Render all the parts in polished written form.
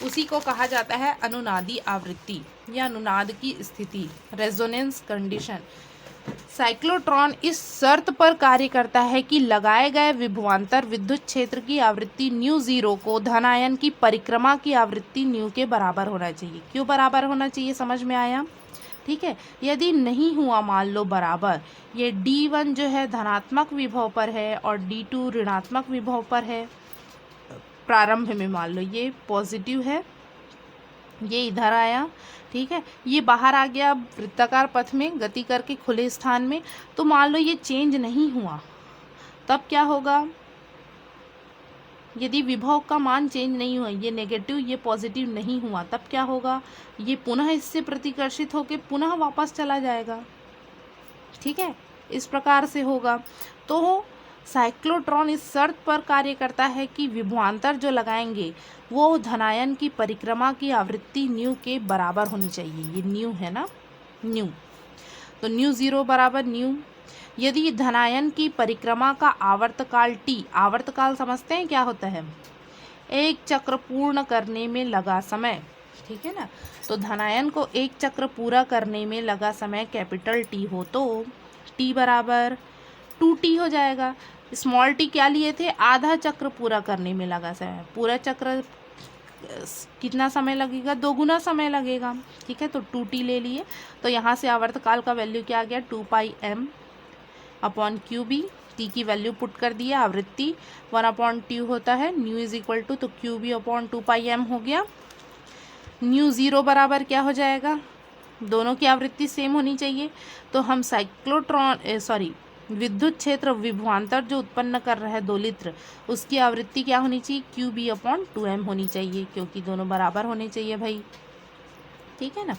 उसी को कहा जाता है अनुनादी आवृत्ति या अनुनाद की स्थिति, रेजोनेंस कंडीशन। साइक्लोट्रॉन इस शर्त पर कार्य करता है कि लगाए गए विभवांतर विद्युत क्षेत्र की आवृत्ति न्यू जीरो को धनायन की परिक्रमा की आवृत्ति न्यू के बराबर होना चाहिए। क्यों बराबर होना चाहिए, समझ में आया? ठीक है। यदि नहीं हुआ मान लो बराबर, ये D1 जो है धनात्मक विभव पर है और D2 ऋणात्मक विभव पर है, प्रारंभ में मान लो ये पॉजिटिव है, ये इधर आया, ठीक है, ये बाहर आ गया वृत्ताकार पथ में गति करके खुले स्थान में, तो मान लो ये चेंज नहीं हुआ, तब क्या होगा? यदि विभव का मान चेंज नहीं हुआ, ये नेगेटिव ये पॉजिटिव नहीं हुआ, तब क्या होगा? ये पुनः इससे प्रतिकर्षित होकर पुनः वापस चला जाएगा। ठीक है, इस प्रकार से होगा। तो साइक्लोट्रॉन इस शर्त पर कार्य करता है कि विभवांतर जो लगाएंगे वो धनायन की परिक्रमा की आवृत्ति न्यू के बराबर होनी चाहिए। ये न्यू है ना, न्यू, तो न्यू जीरो बराबर न्यू। यदि धनायन की परिक्रमा का आवर्तकाल टी, आवर्तकाल समझते हैं क्या होता है? एक चक्र पूर्ण करने में लगा समय, ठीक है ना। तो धनायन को एक चक्र पूरा करने में लगा समय कैपिटल टी हो तो टी बराबर 2t हो जाएगा। स्मॉल टी क्या लिए थे? आधा चक्र पूरा करने में लगा समय। पूरा चक्र कितना समय लगेगा? 2 गुना समय लगेगा। ठीक है, तो 2t ले लिए। तो यहाँ से आवर्तकाल का वैल्यू क्या आ गया? 2πm/QB। टी की वैल्यू पुट कर दिया, आवृत्ति 1/2 होता है, न्यू इज इक्वल टू, तो QB/2πm हो गया। न्यू जीरो बराबर क्या हो जाएगा? दोनों की आवृत्ति सेम होनी चाहिए। तो हम विद्युत क्षेत्र विभवांतर जो उत्पन्न कर रहा है दोलित्र, उसकी आवृत्ति क्या होनी चाहिए? QB/2m होनी चाहिए, क्योंकि दोनों बराबर होने चाहिए भाई। ठीक है ना।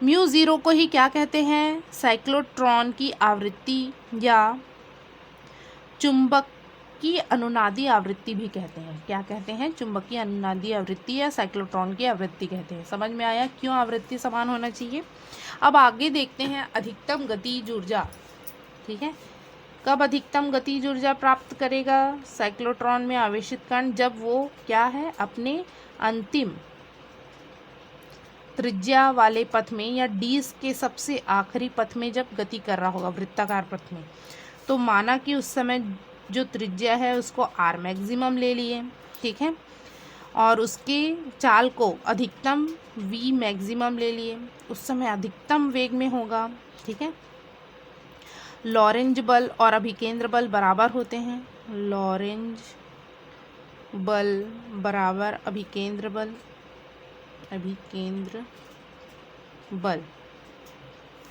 म्यू जीरो को ही क्या कहते हैं? साइक्लोट्रॉन की आवृत्ति या चुंबकीय अनुनादी आवृत्ति भी कहते हैं। क्या कहते हैं? चुंबकीय अनुनादी आवृत्ति या साइक्लोट्रॉन की आवृत्ति कहते हैं। समझ में आया क्यों आवृत्ति समान होना चाहिए? अब आगे देखते हैं अधिकतम गतिज ऊर्जा। ठीक है, कब अधिकतम गतिज ऊर्जा प्राप्त करेगा साइक्लोट्रॉन में आवेशित कण? जब वो क्या है, अपने अंतिम त्रिज्या वाले पथ में या डीज के सबसे आखिरी पथ में जब गति कर रहा होगा, वृत्ताकार पथ में। तो माना कि उस समय जो त्रिज्या है उसको r मैक्सिमम ले लिए, ठीक है, और उसके चाल को अधिकतम v मैक्सिमम ले लिए, उस समय अधिकतम वेग में होगा। ठीक है, लॉरेंज बल और अभिकेंद्र बल बराबर होते हैं। लॉरेंज बल बराबर अभिकेंद्र बल, अभिकेंद्र बल।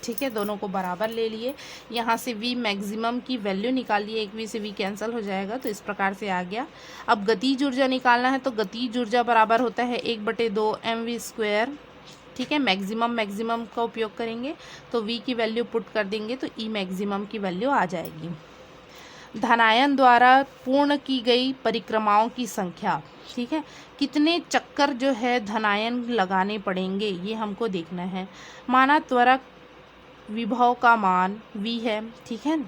ठीक है, दोनों को बराबर ले लिए। यहाँ से v मैक्सिमम की वैल्यू निकालिए, एक v से v कैंसिल हो जाएगा, तो इस प्रकार से आ गया। अब गतिज ऊर्जा निकालना है, तो गतिज ऊर्जा बराबर होता है 1/2 mv²। ठीक है, मैक्सिमम का उपयोग करेंगे, तो v की वैल्यू पुट कर देंगे तो e मैक्सिमम की वैल्यू आ जाएगी। धनायन द्वारा पूर्ण की गई परिक्रमाओं की संख्या, ठीक है, कितने चक्कर जो है धनायन लगाने पड़ेंगे ये हमको देखना है। माना त्वरक विभव का मान v है, ठीक है,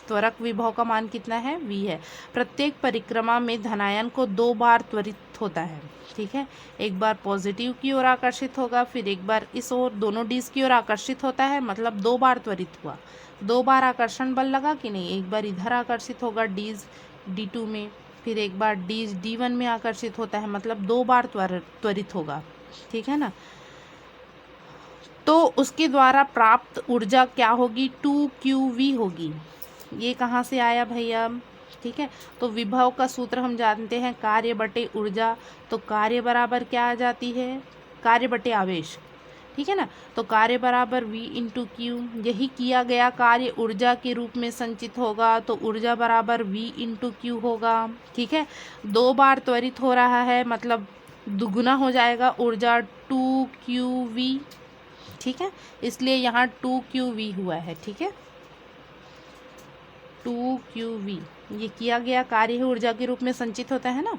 त्वरक विभव का मान कितना है? v है। प्रत्येक परिक्रमा में धनायन को 2 बार त्वरित होता है। ठीक है, एक बार पॉजिटिव की ओर आकर्षित होगा, फिर एक बार इस ओर, दोनों डीज की ओर आकर्षित होता है, मतलब 2 बार त्वरित हुआ। 2 बार आकर्षण बल लगा कि नहीं? एक बार इधर आकर्षित होगा डीज D2 में, फिर एक बार डीज D1 में आकर्षित होता है, मतलब 2 बार त्वरित होगा। ठीक है ना। तो उसके द्वारा प्राप्त ऊर्जा क्या होगी? 2QV होगी। ये कहाँ से आया भैया? ठीक है, तो विभव का सूत्र हम जानते हैं, कार्य बटे ऊर्जा। तो कार्य बराबर क्या आ जाती है? कार्य बटे आवेश। ठीक है ना, तो कार्य बराबर V × Q। यही किया गया कार्य ऊर्जा के रूप में संचित होगा, तो ऊर्जा बराबर V × Q होगा। ठीक है, 2 बार त्वरित हो रहा है, मतलब दुगुना हो जाएगा ऊर्जा, 2QV। ठीक है, इसलिए यहाँ 2QV हुआ है। ठीक है, 2QV ये किया गया कार्य ऊर्जा के रूप में संचित होता है ना।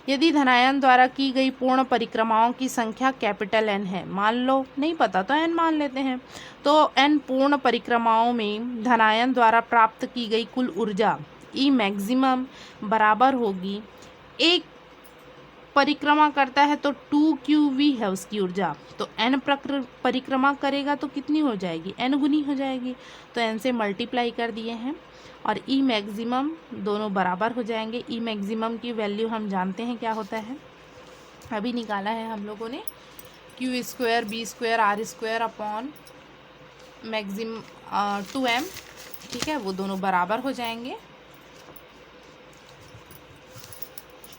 यदि धनायन द्वारा की गई पूर्ण परिक्रमाओं की संख्या कैपिटल N है, मान लो, नहीं पता तो N मान लेते हैं, तो N पूर्ण परिक्रमाओं में धनायन द्वारा प्राप्त की गई कुल ऊर्जा E मैक्सिमम बराबर होगी 1 परिक्रमा करता है तो 2qv है उसकी ऊर्जा, तो n परिक्रमा करेगा तो कितनी हो जाएगी, n गुनी हो जाएगी, तो n से मल्टीप्लाई कर दिए हैं और E मैक्सिमम दोनों बराबर हो जाएंगे। E मैक्सिमम की वैल्यू हम जानते हैं क्या होता है, अभी निकाला है हम लोगों ने, q square b square r square upon maximum 2m, ठीक है, वो दोनों बराबर हो जाएंगे।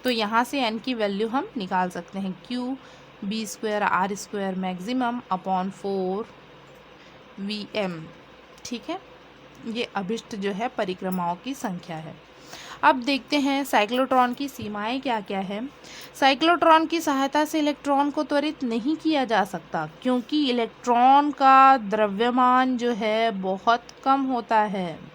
तो यहाँ से n की वैल्यू हम निकाल सकते हैं, q b square r square maximum upon 4vm, ठीक है। ये अभिष्ट जो है परिक्रमाओं की संख्या है। अब देखते हैं साइक्लोट्रॉन की सीमाएं क्या क्या है। साइक्लोट्रॉन की सहायता से इलेक्ट्रॉन को त्वरित नहीं किया जा सकता, क्योंकि इलेक्ट्रॉन का द्रव्यमान जो है बहुत कम होता है।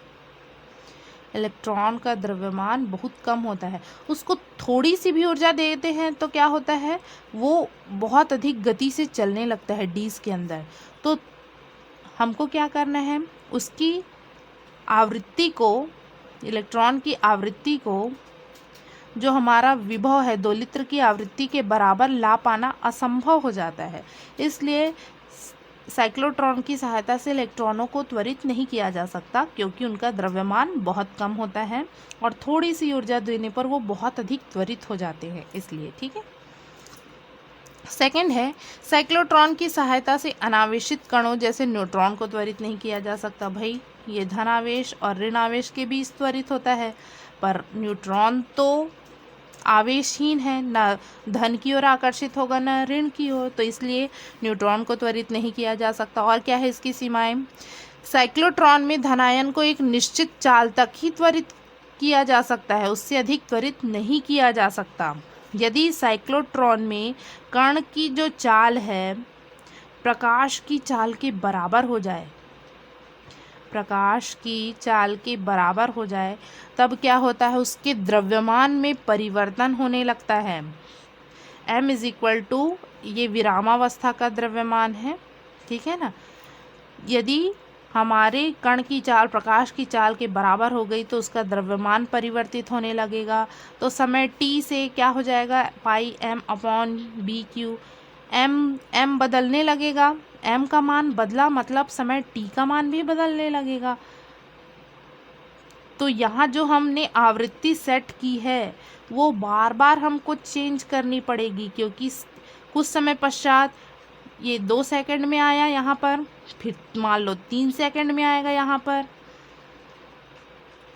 इलेक्ट्रॉन का द्रव्यमान बहुत कम होता है, उसको थोड़ी सी भी ऊर्जा देते हैं तो क्या होता है, वो बहुत अधिक गति से चलने लगता है डीज के अंदर। तो हमको क्या करना है, उसकी आवृत्ति को, इलेक्ट्रॉन की आवृत्ति को, जो हमारा विभव है दोलित्र की आवृत्ति के बराबर ला पाना असंभव हो जाता है। इसलिए साइक्लोट्रॉन की सहायता से इलेक्ट्रॉनों को त्वरित नहीं किया जा सकता, क्योंकि उनका द्रव्यमान बहुत कम होता है और थोड़ी सी ऊर्जा देने पर वो बहुत अधिक त्वरित हो जाते हैं, इसलिए, ठीक है। सेकंड है, साइक्लोट्रॉन की सहायता से अनावेशित कणों जैसे न्यूट्रॉन को त्वरित नहीं किया जा सकता। भाई ये धनावेश और ऋण आवेश के बीच त्वरित होता है, पर न्यूट्रॉन तो आवेशहीन है, न धन की ओर आकर्षित होगा न ऋण की ओर, तो इसलिए न्यूट्रॉन को त्वरित नहीं किया जा सकता। और क्या है इसकी सीमाएं, साइक्लोट्रॉन में धनायन को एक निश्चित चाल तक ही त्वरित किया जा सकता है, उससे अधिक त्वरित नहीं किया जा सकता। यदि साइक्लोट्रॉन में कण की जो चाल है प्रकाश की चाल के बराबर हो जाए, प्रकाश की चाल के बराबर हो जाए, तब क्या होता है, उसके द्रव्यमान में परिवर्तन होने लगता है। m इज इक्वल टू, ये विरामावस्था का द्रव्यमान है, ठीक है ना। यदि हमारे कण की चाल प्रकाश की चाल के बराबर हो गई तो उसका द्रव्यमान परिवर्तित होने लगेगा। तो समय t से क्या हो जाएगा, pi m upon B Q, m बदलने लगेगा, m का मान बदला मतलब समय t का मान भी बदलने लगेगा। तो यहाँ जो हमने आवृत्ति सेट की है वो बार बार हमको चेंज करनी पड़ेगी, क्योंकि कुछ समय पश्चात ये 2 सेकंड में आया यहाँ पर, फिर मान लो 3 सेकंड में आएगा यहाँ पर,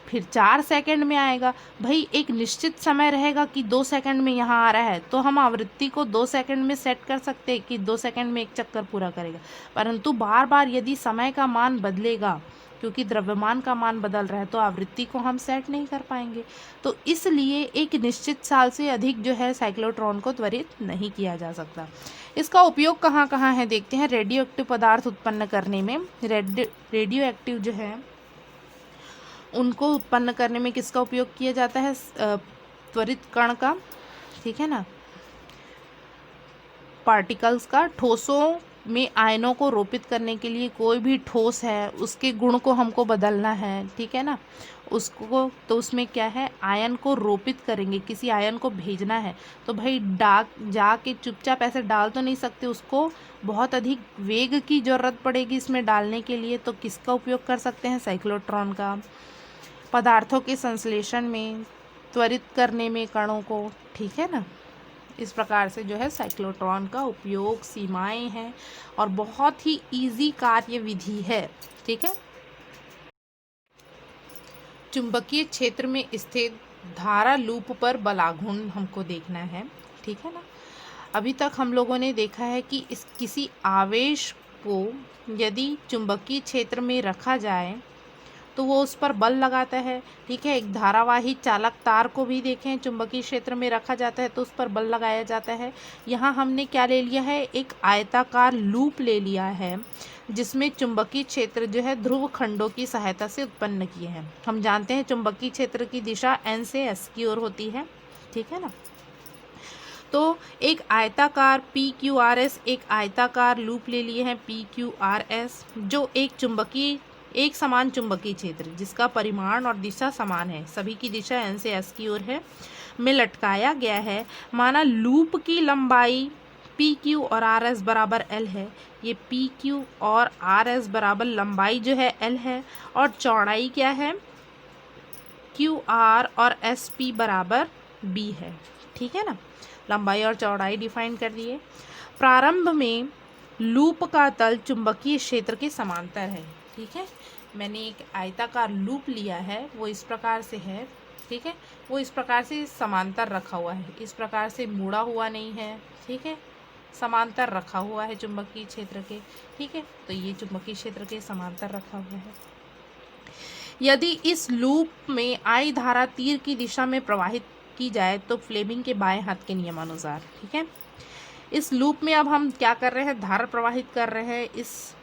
फिर 4 सेकंड में आएगा। भाई एक निश्चित समय रहेगा कि 2 सेकंड में यहाँ आ रहा है, तो हम आवृत्ति को 2 सेकंड में सेट कर सकते हैं कि 2 सेकंड में एक चक्कर पूरा करेगा। परंतु बार बार यदि समय का मान बदलेगा, क्योंकि द्रव्यमान का मान बदल रहा है, तो आवृत्ति को हम सेट नहीं कर पाएंगे। तो इसलिए एक निश्चित साल से अधिक जो है साइक्लोट्रॉन को त्वरित नहीं किया जा सकता। इसका उपयोग कहाँ कहाँ है देखते हैं। रेडियो एक्टिव पदार्थ उत्पन्न करने में, रेडियो एक्टिव जो है उनको उत्पन्न करने में किसका उपयोग किया जाता है, त्वरित कण का, ठीक है ना, पार्टिकल्स का। ठोसों में आयनों को रोपित करने के लिए कोई भी ठोस है उसके गुण को हमको बदलना है, ठीक है ना, उसको, तो उसमें क्या है, आयन को रोपित करेंगे, किसी आयन को भेजना है, तो भाई जाके चुपचाप ऐसे डाल तो नहीं सकते, उसको बहुत अधिक वेग की ज़रूरत पड़ेगी इसमें डालने के लिए। तो किसका उपयोग कर सकते हैं, साइक्लोट्रॉन का। पदार्थों के संश्लेषण में, त्वरित करने में कणों को, ठीक है ना। इस प्रकार से जो है साइक्लोट्रॉन का उपयोग, सीमाएं हैं और बहुत ही इजी कार्य विधि है, ठीक है। चुंबकीय क्षेत्र में स्थित धारा लूप पर बलाघूर्ण हमको देखना है, ठीक है ना। अभी तक हम लोगों ने देखा है कि इस किसी आवेश को यदि चुंबकीय क्षेत्र में रखा जाए तो वो उस पर बल लगाता है, ठीक है। एक धारावाही चालक तार को भी देखें, चुंबकीय क्षेत्र में रखा जाता है तो उस पर बल लगाया जाता है। यहाँ हमने क्या ले लिया है, एक आयताकार लूप ले लिया है जिसमें चुंबकीय क्षेत्र जो है ध्रुव खंडों की सहायता से उत्पन्न किए हैं। हम जानते हैं चुंबकीय क्षेत्र की दिशा n से s की ओर होती है, ठीक है ना। तो एक आयताकार PQRS, एक आयताकार लूप ले लिए हैं PQRS, जो एक समान चुंबकीय क्षेत्र जिसका परिमाण और दिशा समान है, सभी की दिशा n से s की ओर है, में लटकाया गया है। माना लूप की लंबाई पी क्यू और आर एस बराबर एल है। ये पी क्यू और आर एस बराबर लंबाई जो है एल है, और चौड़ाई क्या है, क्यू आर और एस पी बराबर बी है। ठीक है ना, लंबाई और चौड़ाई डिफाइन कर दिए। प्रारंभ में लूप का तल चुंबकीय क्षेत्र के समांतर है। ठीक है, मैंने एक आयताकार लूप लिया है, वो इस प्रकार से है। ठीक है, वो इस प्रकार से समांतर रखा हुआ है, इस प्रकार से मुड़ा हुआ नहीं है। ठीक है, समांतर रखा हुआ है चुंबकीय क्षेत्र के। ठीक है, तो ये चुंबकीय क्षेत्र के समांतर रखा हुआ है। यदि इस लूप में आई धारा तीर की दिशा में प्रवाहित की जाए तो फ्लेमिंग के बाएं हाथ के नियमानुसार। ठीक है, इस लूप में अब हम क्या कर रहे हैं, धारा प्रवाहित कर रहे हैं इस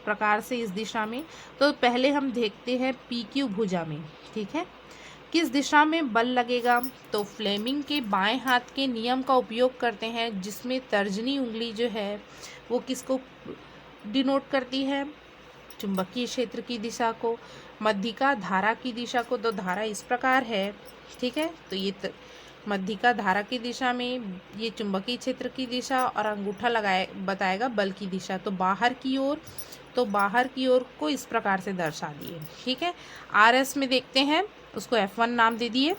प्रकार से इस दिशा में। तो पहले हम देखते हैं पी क्यू भुजा में। ठीक है, किस दिशा में बल लगेगा, तो फ्लेमिंग के बाएं हाथ के नियम का उपयोग करते हैं, जिसमें तर्जनी उंगली जो है वो किसको डिनोट करती है, चुंबकीय क्षेत्र की दिशा को, मध्यिका धारा की दिशा को। तो धारा इस प्रकार है। ठीक है, तो ये मध्यिका धारा की दिशा में, ये चुंबकीय क्षेत्र की दिशा, और अंगूठा बताएगा बल की दिशा। तो बाहर की ओर, तो बाहर की ओर को इस प्रकार से दर्शा दिए। ठीक है, आर एस में देखते हैं, उसको F1 नाम दे दिए।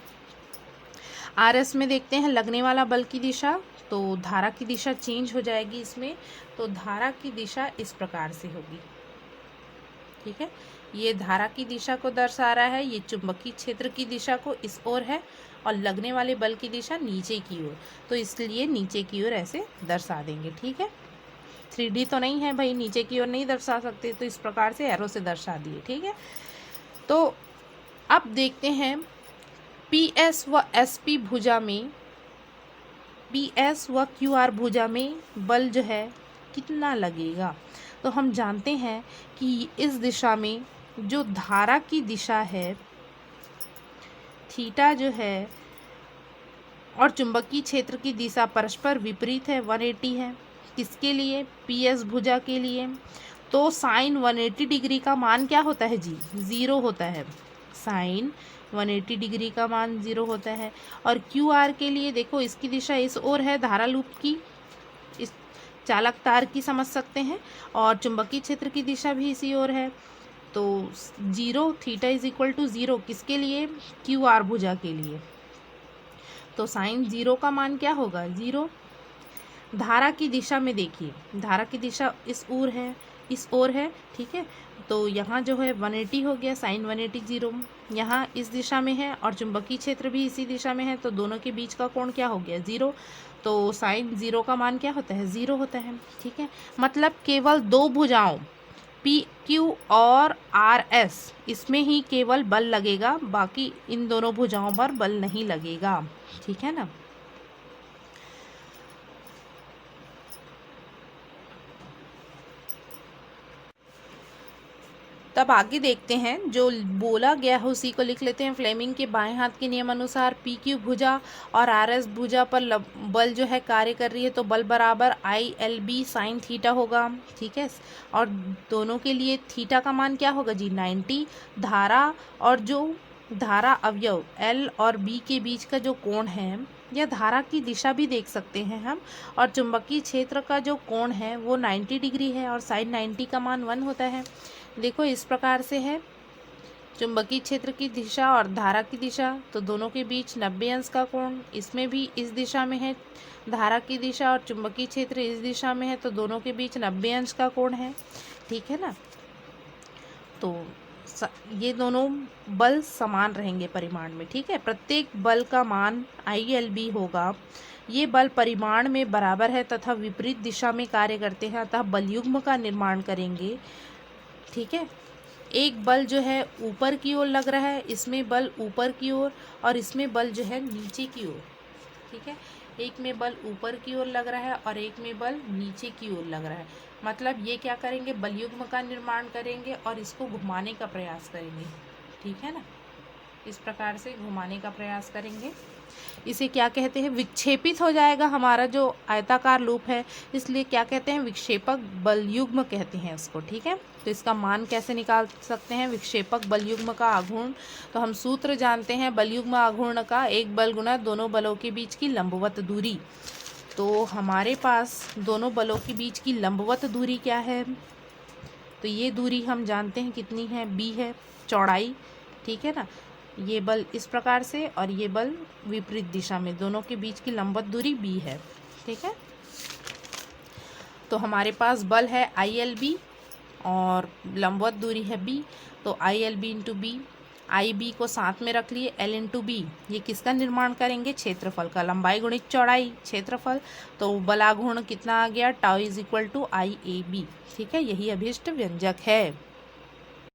आर एस में देखते हैं लगने वाला बल की दिशा, तो धारा की दिशा चेंज हो जाएगी इसमें। तो धारा की दिशा इस प्रकार से होगी। ठीक है, ये धारा की दिशा को दर्शा रहा है, ये चुंबकीय क्षेत्र की दिशा को इस ओर है, और लगने वाले बल की दिशा नीचे की ओर, तो इसलिए नीचे की ओर ऐसे दर्शा देंगे। ठीक है, 3D तो नहीं है भाई, नीचे की ओर नहीं दर्शा सकते, तो इस प्रकार से एरो से दर्शा दिए। ठीक है, तो अब देखते हैं PS व SP भुजा में, PS व QR भुजा में बल जो है कितना लगेगा। तो हम जानते हैं कि इस दिशा में जो धारा की दिशा है थीटा जो है, और चुंबकीय क्षेत्र की दिशा परस्पर विपरीत है, 180 है। किसके लिए, PS भुजा के लिए। तो साइन 180 डिग्री का मान क्या होता है जी, 0 होता है। साइन 180 डिग्री का मान 0 होता है। और QR के लिए देखो, इसकी दिशा इस ओर है, धारा लूप की, इस चालक तार की समझ सकते हैं, और चुंबकीय क्षेत्र की दिशा भी इसी ओर है। तो 0, थीटा इज इक्वल टू 0 किसके लिए, QR भुजा के लिए। तो साइन 0 का मान क्या होगा, 0। धारा की दिशा में देखिए, धारा की दिशा इस ओर है, इस ओर है। ठीक है, तो यहाँ जो है 180 हो गया, साइन 180 0 यहाँ इस दिशा में है, और चुंबकीय क्षेत्र भी इसी दिशा में है, तो दोनों के बीच का कोण क्या हो गया, 0। तो साइन 0 का मान क्या होता है, 0 होता है। ठीक है, मतलब केवल दो भुजाओं PQ और RS इसमें ही केवल बल लगेगा, बाकी इन दोनों भुजाओं पर बल नहीं लगेगा। ठीक है ना। तब आगे देखते हैं, जो बोला गया है उसी को लिख लेते हैं। फ्लेमिंग के बाएं हाथ के नियम अनुसार PQ भुजा और RS भुजा पर बल जो है कार्य कर रही है, तो बल बराबर ILB साइन थीटा होगा। ठीक है, और दोनों के लिए थीटा का मान क्या होगा जी, 90। धारा और जो धारा अवयव L और B के बीच का जो कोण है, या धारा की दिशा भी देख सकते हैं हम, और चुंबकीय क्षेत्र का जो कोण है वो 90 डिग्री है, और साइन 90 का मान 1 होता है। देखो इस प्रकार से है, चुंबकीय क्षेत्र की दिशा और धारा की दिशा, तो दोनों के बीच 90 अंश का कोण, इसमें भी इस दिशा में है धारा की दिशा और चुंबकीय क्षेत्र इस दिशा में है, तो दोनों के बीच 90 अंश का कोण है। ठीक है ना, तो ये दोनों बल समान रहेंगे परिमाण में। ठीक है, प्रत्येक बल का मान ILB होगा। ये बल परिमाण में बराबर है तथा विपरीत दिशा में कार्य करते हैं, अतः बलयुग्म का निर्माण करेंगे। ठीक है, एक बल जो है ऊपर की ओर लग रहा है, इसमें बल ऊपर की ओर, और इसमें बल जो है नीचे की ओर। ठीक है, एक में बल ऊपर की ओर लग रहा है और एक में बल नीचे की ओर लग रहा है। मतलब ये क्या करेंगे, बलयुग्म का निर्माण करेंगे और इसको घुमाने का प्रयास करेंगे। ठीक है ना। इस प्रकार से घुमाने का प्रयास करेंगे। इसे क्या कहते हैं, विक्षेपित हो जाएगा हमारा जो आयताकार लूप है, इसलिए क्या कहते हैं, विक्षेपक बलयुग्म कहते हैं उसको। ठीक है, तो इसका मान कैसे निकाल सकते हैं, विक्षेपक बलयुग्म का आघूर्ण। तो हम सूत्र जानते हैं बलयुग्म आघूर्ण का, एक बल गुना दोनों बलों के बीच की लंबवत दूरी। तो हमारे पास दोनों बलों के बीच की लंबवत दूरी क्या है, तो ये दूरी हम जानते हैं कितनी है, b है, चौड़ाई। ठीक है ना, ये बल इस प्रकार से और ये बल विपरीत दिशा में, दोनों के बीच की लंबवत दूरी b है। ठीक है, तो हमारे पास बल है ILB और लंबवत दूरी है b, तो ILB इंटू बी, IB को साथ में रख लिए, L इंटू बी, ये किसका निर्माण करेंगे, क्षेत्रफल का, लंबाई गुणित चौड़ाई क्षेत्रफल। तो बलाघूर्ण कितना आ गया, tau is equal to IAB। ठीक है, यही अभिष्ट व्यंजक है।